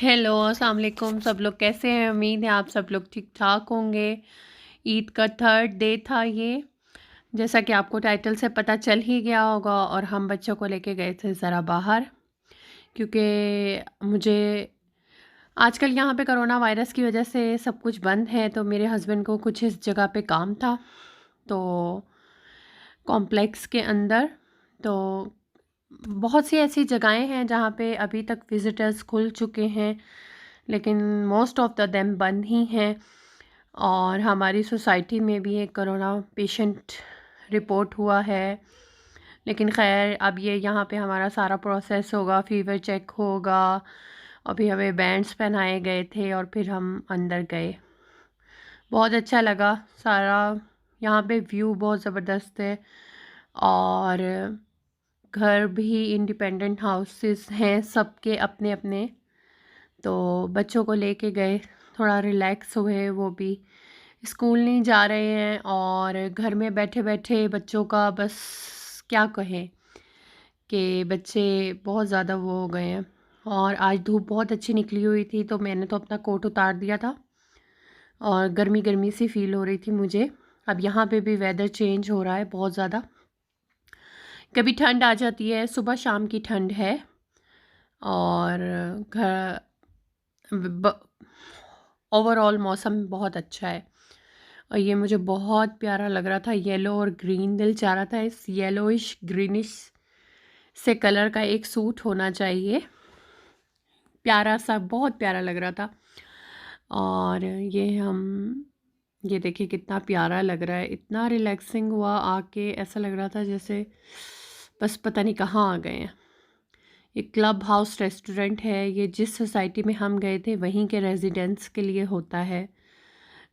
Hello, अस्सलाम वालेकुम। सब लोग कैसे हैं? उम्मीद है आप सब लोग ठीक-ठाक होंगे। ईद का थर्ड डे था ये, जैसा कि आपको टाइटल से पता चल ही गया होगा। और हम बच्चों को लेके गए थे ज़रा बाहर, क्योंकि मुझे आजकल यहाँ पे कोरोना वायरस की वजह से सब कुछ बंद है, तो मेरे हस्बैंड को कुछ इस जगह पे काम था, तो कॉम्प्लेक्स के अंदर। तो बहुत सी ऐसी जगहें हैं जहाँ पे अभी तक विज़िटर्स खुल चुके हैं, लेकिन मोस्ट ऑफ द देम बंद ही हैं। और हमारी सोसाइटी में भी एक कोरोना पेशेंट रिपोर्ट हुआ है, लेकिन ख़ैर अब ये यहाँ पे हमारा सारा प्रोसेस होगा, फ़ीवर चेक होगा। अभी हमें बैंड्स पहनाए गए थे और फिर हम अंदर गए। बहुत अच्छा लगा सारा। यहाँ पे व्यू बहुत ज़बरदस्त है, और घर भी इंडिपेंडेंट हाउसेस हैं सबके अपने अपने। तो बच्चों को लेके गए, थोड़ा रिलैक्स हुए। वो भी स्कूल नहीं जा रहे हैं, और घर में बैठे बैठे बच्चों का बस क्या कहें कि बच्चे बहुत ज़्यादा वो हो गए हैं। और आज धूप बहुत अच्छी निकली हुई थी, तो मैंने तो अपना कोट उतार दिया था, और गर्मी गर्मी सी फील हो रही थी मुझे। अब यहाँ पे भी वेदर चेंज हो रहा है बहुत ज़्यादा, कभी ठंड आ जाती है, सुबह शाम की ठंड है। और घर ओवरऑल मौसम बहुत अच्छा है। और ये मुझे बहुत प्यारा लग रहा था, येलो और ग्रीन। दिल चाह रहा था इस येलोइश ग्रीनिश से कलर का एक सूट होना चाहिए, प्यारा सा, बहुत प्यारा लग रहा था। और ये देखिए कितना प्यारा लग रहा है, इतना रिलैक्सिंग हुआ आके। ऐसा लग रहा था जैसे बस पता नहीं कहाँ आ गए हैं। ये क्लब हाउस रेस्टोरेंट है, ये जिस सोसाइटी में हम गए थे वहीं के रेजिडेंट्स के लिए होता है।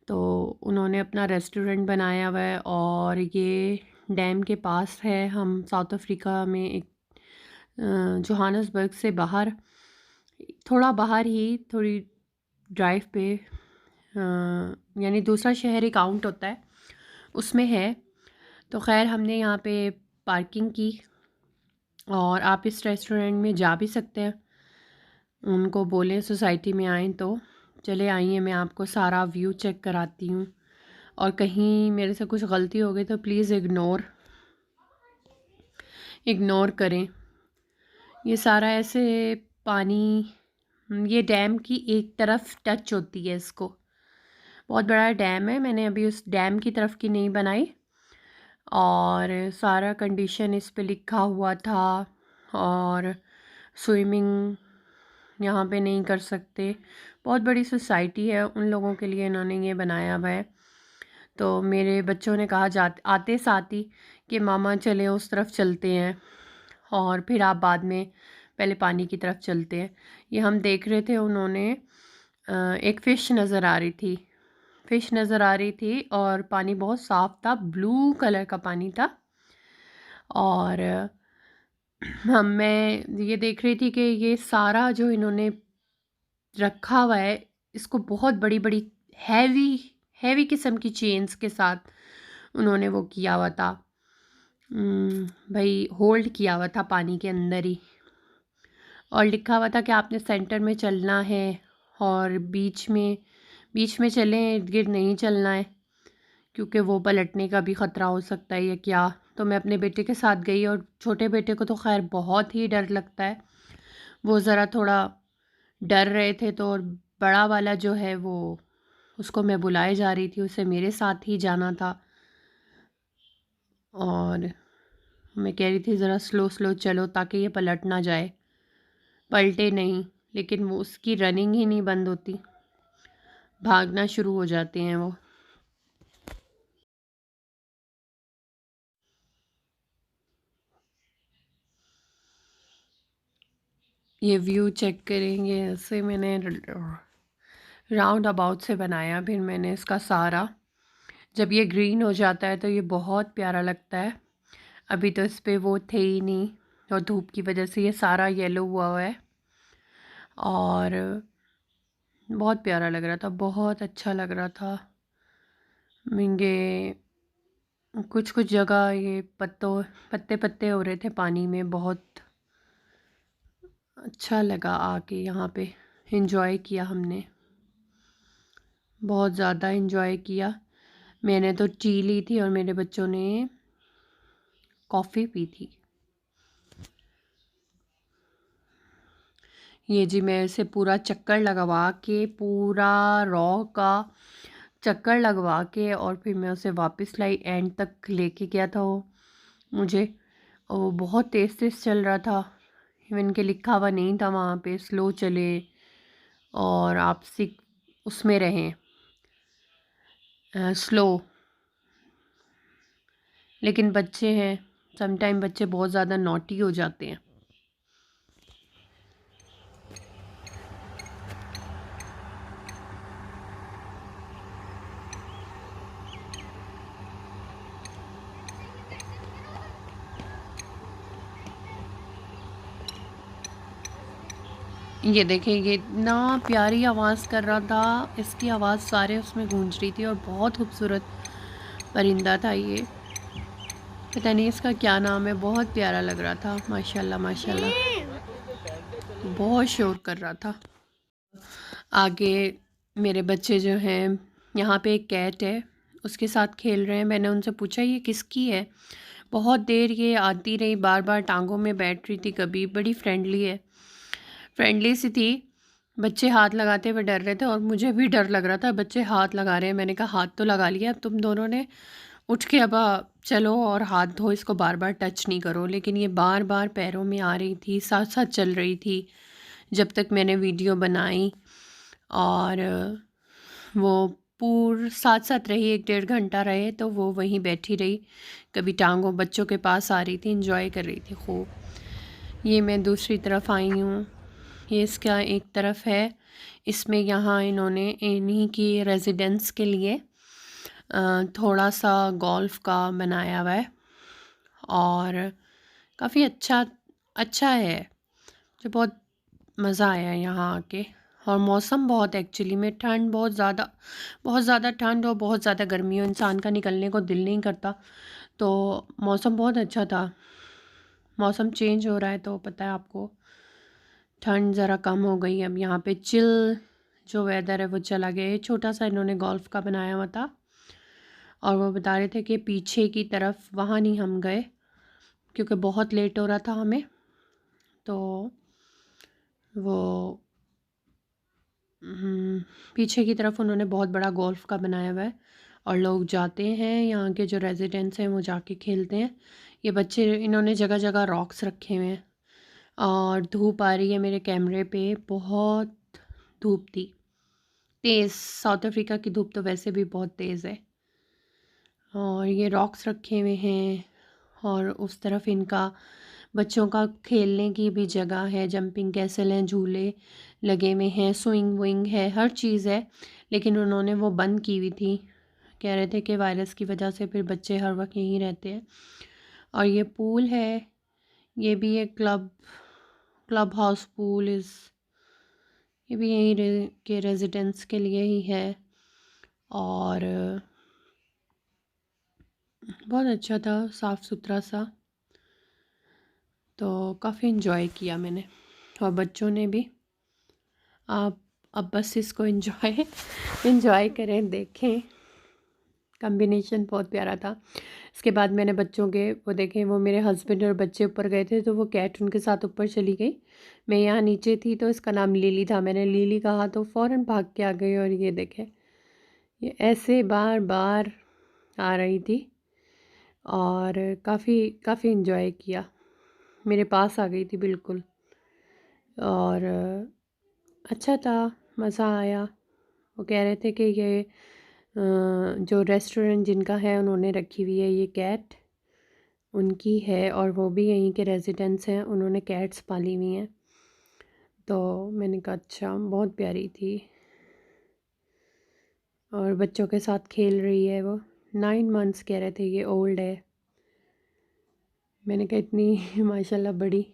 तो उन्होंने अपना रेस्टोरेंट बनाया हुआ है, और ये डैम के पास है। हम साउथ अफ्रीका में एक जोहान्सबर्ग से बाहर, थोड़ा बाहर ही, थोड़ी ड्राइव पे, यानी दूसरा शहर ही काउंट होता है, उसमें है। तो खैर हमने यहाँ पे पार्किंग की, और आप इस रेस्टोरेंट में जा भी सकते हैं। उनको बोलें सोसाइटी में आएँ तो। चले आइए, मैं आपको सारा व्यू चेक कराती हूँ, और कहीं मेरे से कुछ गलती हो गई तो प्लीज़ इग्नोर करें। ये सारा ऐसे पानी, ये डैम की एक तरफ टच होती है इसको। बहुत बड़ा डैम है, मैंने अभी उस डैम की तरफ की नहीं बनाई, और सारा कंडीशन इस पे लिखा हुआ था। और स्विमिंग यहाँ पे नहीं कर सकते। बहुत बड़ी सोसाइटी है, उन लोगों के लिए इन्होंने ये बनाया हुआ है। तो मेरे बच्चों ने कहा जाते आते साथ ही कि मामा चले उस तरफ चलते हैं, और फिर आप बाद में पहले पानी की तरफ चलते हैं। ये हम देख रहे थे, उन्होंने एक फ़िश नज़र आ रही थी, फ़िश नज़र आ रही थी, और पानी बहुत साफ़ था, ब्लू कलर का पानी था। और मैं ये देख रही थी कि ये सारा जो इन्होंने रखा हुआ है, इसको बहुत बड़ी बड़ी हैवी हैवी किस्म की चेन्स के साथ उन्होंने वो किया हुआ था। भाई होल्ड किया हुआ था पानी के अंदर ही, और लिखा हुआ था कि आपने सेंटर में चलना है, और बीच में चलें, इर्द गिर्द नहीं चलना है, क्योंकि वो पलटने का भी ख़तरा हो सकता है या क्या। तो मैं अपने बेटे के साथ गई, और छोटे बेटे को तो खैर बहुत ही डर लगता है, वो ज़रा थोड़ा डर रहे थे। तो और बड़ा वाला जो है वो, उसको मैं बुलाए जा रही थी, उसे मेरे साथ ही जाना था। और मैं कह रही थी ज़रा स्लो स्लो चलो, ताकि ये पलट ना जाए, पलटे नहीं। लेकिन वो, उसकी रनिंग ही नहीं बंद होती, भागना शुरू हो जाते हैं वो। ये व्यू चेक करेंगे, ऐसे मैंने राउंड अबाउट से बनाया, फिर मैंने इसका सारा, जब ये ग्रीन हो जाता है तो ये बहुत प्यारा लगता है। अभी तो इस पे वो थे ही नहीं, और धूप की वजह से ये सारा येलो हुआ है, और बहुत प्यारा लग रहा था, बहुत अच्छा लग रहा था। ये कुछ कुछ जगह ये पत्ते पत्ते हो रहे थे पानी में, बहुत अच्छा लगा आके यहाँ पे। एंजॉय किया हमने, बहुत ज़्यादा एंजॉय किया। मैंने तो टी ली थी और मेरे बच्चों ने कॉफ़ी पी थी। ये जी मैं इसे पूरा चक्कर लगवा के, पूरा रॉ का चक्कर लगवा के, और फिर मैं उसे वापस लाई, एंड तक लेके गया था वो मुझे। और वो बहुत तेज़ तेज़ चल रहा था, इवन के लिखा हुआ नहीं था वहाँ पे स्लो चले और आप सीख उसमें रहें स्लो। लेकिन बच्चे हैं, समटाइम बच्चे बहुत ज़्यादा नॉटी हो जाते हैं। ये देखिए, ये इतना प्यारी आवाज़ कर रहा था, इसकी आवाज़ सारे उसमें गूंज रही थी, और बहुत खूबसूरत परिंदा था ये। पता नहीं इसका क्या नाम है, बहुत प्यारा लग रहा था, माशाल्लाह माशाल्लाह, बहुत शोर कर रहा था। आगे मेरे बच्चे जो हैं, यहाँ पे एक कैट है, उसके साथ खेल रहे हैं। मैंने उनसे पूछा ये किसकी है, बहुत देर ये आती रही, बार बार टांगों में बैठ रही थी, कभी बड़ी फ्रेंडली है, फ्रेंडली सी थी। बच्चे हाथ लगाते हुए डर रहे थे और मुझे भी डर लग रहा था, बच्चे हाथ लगा रहे हैं। मैंने कहा हाथ तो लगा लिया, अब तुम दोनों ने उठ के अब चलो और हाथ धो, इसको बार बार टच नहीं करो। लेकिन ये बार बार पैरों में आ रही थी, साथ साथ चल रही थी जब तक मैंने वीडियो बनाई, और वो साथ साथ रही, 1 डेढ़ घंटा रहे तो वो वहीं बैठी रही, कभी टांगों बच्चों के पास आ रही थी, इंजॉय कर रही थी खूब। ये मैं दूसरी तरफ आई हूँ, ये इसका एक तरफ है, इसमें यहाँ इन्होंने इन्हीं की रेजिडेंस के लिए थोड़ा सा गोल्फ का बनाया हुआ है, और काफ़ी अच्छा अच्छा है, मुझे बहुत मज़ा आया यहाँ आके। और मौसम बहुत, एक्चुअली में ठंड बहुत ज़्यादा ठंड और बहुत ज़्यादा गर्मी हो, इंसान का निकलने को दिल नहीं करता, तो मौसम बहुत अच्छा था। मौसम चेंज हो रहा है तो पता है आपको, ठंड ज़रा कम हो गई, अब यहाँ पे चिल जो वेदर है वो चला गया है। छोटा सा इन्होंने गोल्फ का बनाया हुआ था, और वो बता रहे थे कि पीछे की तरफ, वहाँ नहीं हम गए क्योंकि बहुत लेट हो रहा था हमें, तो वो पीछे की तरफ उन्होंने बहुत बड़ा गोल्फ का बनाया हुआ है, और लोग जाते हैं, यहाँ के जो रेजिडेंट्स हैं वो जाके खेलते हैं। ये बच्चे, इन्होंने जगह जगह रॉक्स रखे हुए हैं, और धूप आ रही है मेरे कैमरे पे, बहुत धूप थी तेज़, साउथ अफ्रीका की धूप तो वैसे भी बहुत तेज़ है। और ये रॉक्स रखे हुए हैं, और उस तरफ इनका बच्चों का खेलने की भी जगह है, जंपिंग कैसल हैं, झूले लगे हुए हैं, स्विंग विंग है, हर चीज़ है। लेकिन उन्होंने वो बंद की हुई थी, कह रहे थे कि वायरस की वजह से फिर बच्चे हर वक्त यहीं रहते हैं। और ये पूल है, ये भी एक क्लब हाउस पूल इज़, ये भी यहीं के रेजिडेंट्स के लिए ही है, और बहुत अच्छा था, साफ़ सुथरा सा, तो काफ़ी इन्जॉय किया मैंने और बच्चों ने भी। आप अब बस इसको इन्जॉय करें, देखें, कॉम्बिनेशन बहुत प्यारा था। इसके बाद मैंने बच्चों के वो देखे, वो मेरे हस्बैंड और बच्चे ऊपर गए थे तो वो कैट उनके साथ ऊपर चली गई, मैं यहाँ नीचे थी, तो इसका नाम लिली था, मैंने लिली कहा तो फ़ौरन भाग के आ गई, और ये देखें, ये ऐसे बार बार आ रही थी, और काफ़ी काफ़ी इन्जॉय किया, मेरे पास आ गई थी बिल्कुल, और अच्छा था, मज़ा आया। वो कह रहे थे कि ये जो रेस्टोरेंट जिनका है उन्होंने रखी हुई है ये कैट, उनकी है, और वो भी यहीं के रेजिडेंट्स हैं, उन्होंने कैट्स पाली हुई हैं। तो मैंने कहा अच्छा, बहुत प्यारी थी, और बच्चों के साथ खेल रही है वो, 9 मंथ्स कह रहे थे ये ओल्ड है। मैंने कहा इतनी माशाल्लाह बड़ी।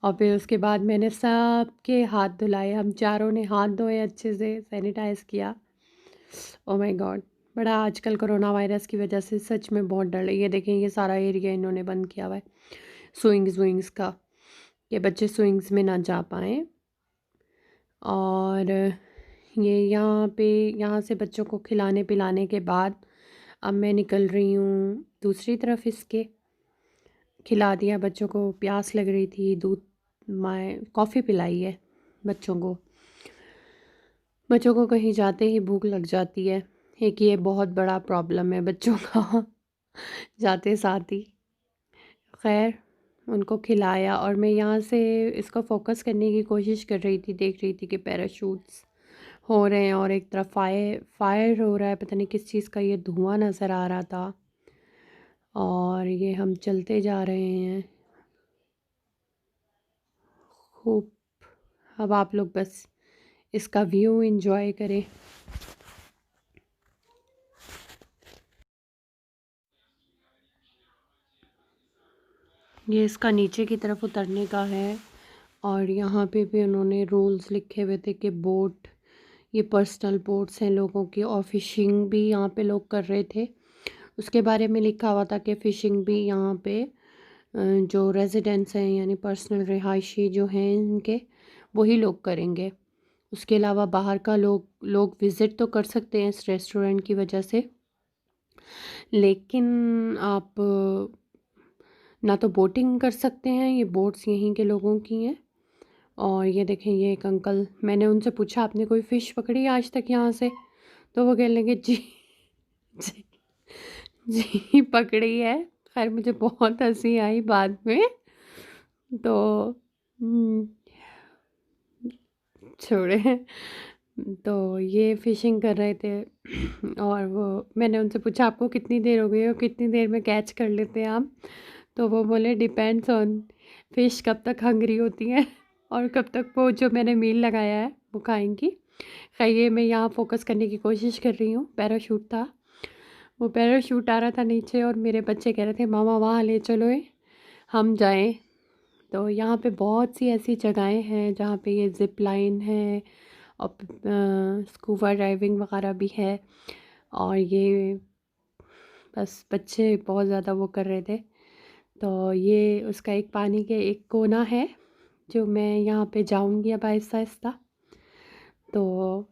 और फिर उसके बाद मैंने सबके हाथ धुलाए, हम चारों ने हाथ धोए, अच्छे से सैनिटाइज़ किया। ओ माय गॉड, बड़ा आजकल कोरोना वायरस की वजह से सच में बहुत डर लगी है। देखें ये सारा एरिया इन्होंने बंद किया हुआ है स्विंग्स विंग्स का, कि बच्चे स्विंग्स में ना जा पाएँ। और ये यहाँ से बच्चों को खिलाने पिलाने के बाद अब मैं निकल रही हूँ दूसरी तरफ इसके। खिला दिया बच्चों को, प्यास लग रही थी, दूध मैं कॉफ़ी पिलाई है बच्चों को। बच्चों को कहीं जाते ही भूख लग जाती है, एक ये बहुत बड़ा प्रॉब्लम है बच्चों का जाते साथ ही। खैर उनको खिलाया और मैं यहाँ से इसको फोकस करने की कोशिश कर रही थी, देख रही थी कि पैराशूट्स हो रहे हैं और एक तरफ फायर हो रहा है, पता नहीं किस चीज़ का ये धुआं नज़र आ रहा था। और ये हम चलते जा रहे हैं खूब। अब आप लोग बस इसका व्यू एंजॉय करें। ये इसका नीचे की तरफ उतरने का है और यहाँ पे भी उन्होंने रूल्स लिखे हुए थे कि बोट, ये पर्सनल बोट्स हैं लोगों की, और फ़िशिंग भी यहाँ पे लोग कर रहे थे। उसके बारे में लिखा हुआ था कि फ़िशिंग भी यहाँ पे जो रेजिडेंट्स हैं यानी पर्सनल रिहायशी जो हैं इनके, वही लोग करेंगे। उसके अलावा बाहर का लोग विज़िट तो कर सकते हैं इस रेस्टोरेंट की वजह से, लेकिन आप ना तो बोटिंग कर सकते हैं, ये बोट्स यहीं के लोगों की हैं। और ये देखें, ये एक अंकल, मैंने उनसे पूछा आपने कोई फ़िश पकड़ी आज तक यहाँ से? तो वो कहने लगे जी जी जी पकड़ी है। खैर मुझे बहुत हंसी आई बाद में, तो छोड़े। तो ये फ़िशिंग कर रहे थे और वो, मैंने उनसे पूछा आपको कितनी देर हो गई और कितनी देर में कैच कर लेते हैं आप? तो वो बोले डिपेंड्स ऑन फ़िश कब तक हंग्री होती हैं और कब तक वो जो मैंने मील लगाया है वो खाएंगी। खैर ये मैं यहाँ फोकस करने की कोशिश कर रही हूँ। पैराशूट था, वो पैराशूट आ रहा था नीचे और मेरे बच्चे कह रहे थे मामा वहाँ ले चलो हम जाएं। तो यहाँ पे बहुत सी ऐसी जगहें हैं जहाँ पे ये ज़िप लाइन है और स्कूबा डाइविंग वगैरह भी है। और ये बस बच्चे बहुत ज़्यादा वो कर रहे थे, तो ये उसका एक पानी के एक कोना है जो मैं यहाँ पे जाऊँगी अब आहिस्ता आहिस्ता। तो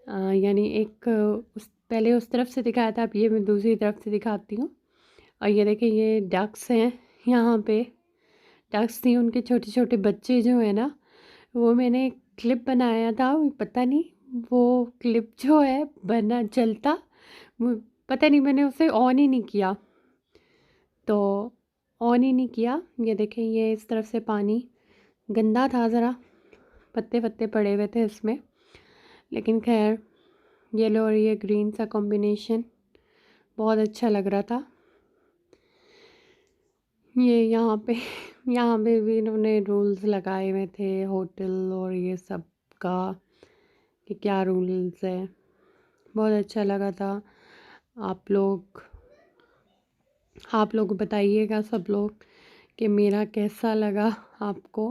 यानी एक उस पहले उस तरफ से दिखाया था, अब ये मैं दूसरी तरफ से दिखाती हूँ। और ये देखिए ये डक्स हैं यहाँ पे, डक्स थी, उनके छोटे छोटे बच्चे जो है ना, वो मैंने एक क्लिप बनाया था, पता नहीं वो क्लिप जो है बना चलता, पता नहीं मैंने उसे ऑन ही नहीं किया, तो ऑन ही नहीं किया। ये देखें ये इस तरफ से पानी गंदा था ज़रा, पत्ते पत्ते पड़े हुए थे इसमें, लेकिन खैर येलो और ये ग्रीन सा कॉम्बिनेशन बहुत अच्छा लग रहा था। ये यहाँ पे भी इन्होंने रूल्स लगाए हुए थे होटल और ये सब का, कि क्या रूल्स है। बहुत अच्छा लगा था। आप लोग बताइएगा सब लोग कि मेरा कैसा लगा आपको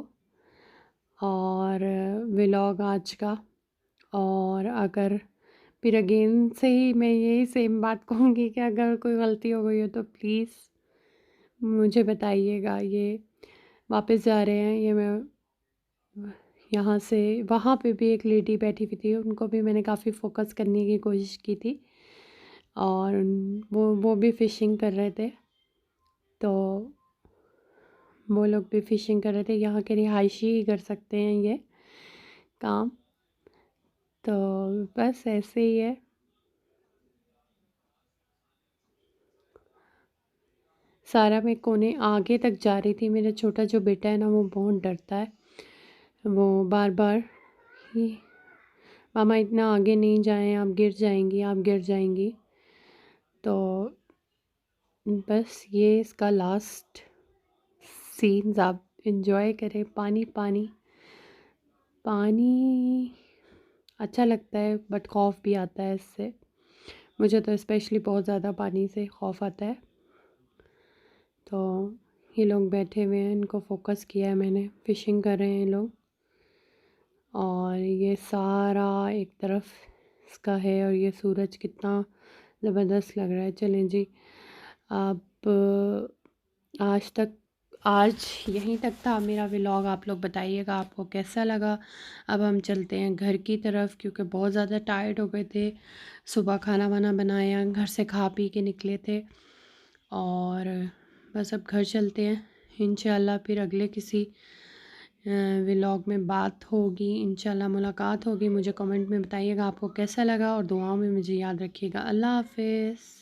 और व्लॉग आज का। और अगर फिर अगेन से ही मैं यही सेम बात कहूँगी कि अगर कोई गलती हो गई हो तो प्लीज़ मुझे बताइएगा। ये वापस जा रहे हैं, ये मैं यहाँ से, वहाँ पे भी एक लेडी बैठी हुई थी, उनको भी मैंने काफ़ी फोकस करने की कोशिश की थी और वो भी फ़िशिंग कर रहे थे, तो वो लोग भी फ़िशिंग कर रहे थे। यहाँ के रिहायशी ही कर सकते हैं ये काम, तो बस ऐसे ही है। सारा मैं कोने आगे तक जा रही थी, मेरा छोटा जो बेटा है ना वो बहुत डरता है, वो बार बार ही मामा इतना आगे नहीं जाएं, आप गिर जाएंगी, आप गिर जाएंगी। तो बस ये इसका लास्ट सीन्स आप इंजॉय करें। पानी पानी पानी अच्छा लगता है बट खौफ भी आता है इससे, मुझे तो स्पेशली बहुत ज़्यादा पानी से खौफ आता है। तो ये लोग बैठे हुए हैं, इनको फोकस किया है मैंने, फ़िशिंग कर रहे हैं ये लोग और ये सारा एक तरफ इसका है और ये सूरज कितना ज़बरदस्त लग रहा है। चलें जी, आप आज तक आज यहीं तक था मेरा व्लॉग। आप लोग बताइएगा आपको कैसा लगा। अब हम चलते हैं घर की तरफ क्योंकि बहुत ज़्यादा टायर्ड हो गए थे। सुबह खाना वाना बनाया, घर से खा पी के निकले थे और बस अब घर चलते हैं। इंशाल्लाह फिर अगले किसी व्लॉग में बात होगी, इंशाल्लाह मुलाकात होगी। मुझे कमेंट में बताइएगा आपको कैसा लगा और दुआओं में मुझे याद रखिएगा। अल्लाह हाफ़िज़।